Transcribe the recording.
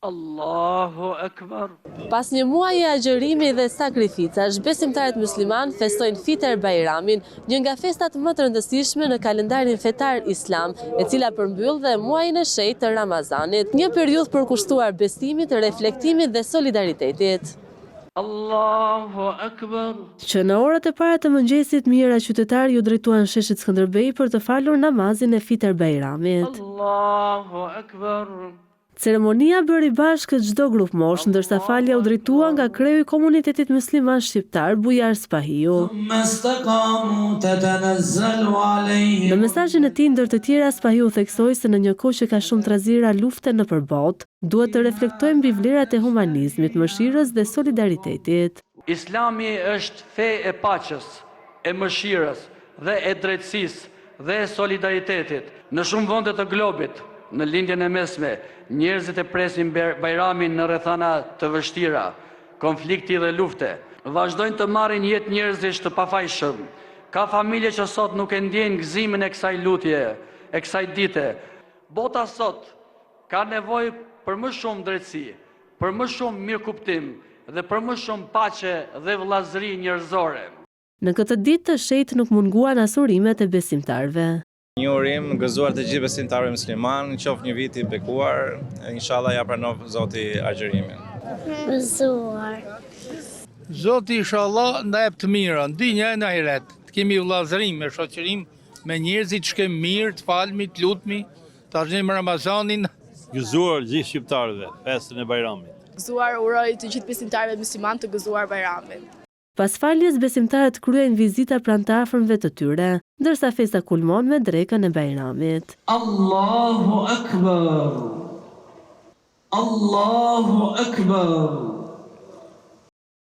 Allahu Akbar. Pas një muaji agjërimi dhe sakrificash, besimtarët musliman festojnë Fitr Bajramin, një nga festat më të rëndësishme në kalendarin fetar islam, e cila përmbyll dhe muajin e shenjtë të Ramazanit, një periudhë përkushtuar besimit, reflektimit dhe solidaritetit. Allahu Akbar. Që në orët e para të mëngjesit, mijëra qytetarë ju drejtuan sheshit Skënderbej për të falur namazin e Fitr Bajramit. Allahu Akbar. Ceremonia bëri bashkë çdo grup mosh, ndërsa falja u drejtua nga kreu i komunitetit musliman shqiptar Bujar Spahiu. Në mesazhin e tij ndër të tjera, Spahiu theksoi se në një kohë që ka shumë trazira lufte nëpër botë, duhet të reflektojmë mbi vlerat e humanizmit, mëshirës dhe solidaritetit. Islami është fe e paqes, e mëshirës dhe e drejtësisë dhe e solidaritetit. Në shumë vende të globit, në lindjen e mesme, njerëzit e presin Bajramin në rrethana të vështira, konflikti dhe lufte. Vazhdojnë të marrin jetë njerëzish të pafajshëm. Ka familje që sot nuk e ndjejnë gëzimin e kësaj lutje, e kësaj dite. Bota sot ka nevojë për më shumë drejtësi, për më shumë mirëkuptim dhe për më shumë paqe dhe vëllazëri njerëzore. Në këtë ditë të shenjtë nuk munguan as urimet e besimtarëve. Një urim gëzuar të gjithë besimtarëve musliman, qoftë një vit i bekuar, inshallah ja pranov Zoti agjërimin. Gëzuar. Zoti inshallah na jep të mira, ndinja e ahiret. Të kemi vëllazërim me shoqërim me njerëzit që kemi mirë, të falmi, të lutmi, të vazhdojmë Ramazanin. Gëzuar gjithë shqiptarëve, festën e Bajramit. Gëzuar uroj të gjithë besimtarëve musliman të gëzuar Bajramin. Pas faljes, besimtarët kryejnë vizita pranë të afërmëve të tyre, ndërsa festa kulmon me drekën e Bajramit. Allahu Akbar. Allahu Akbar.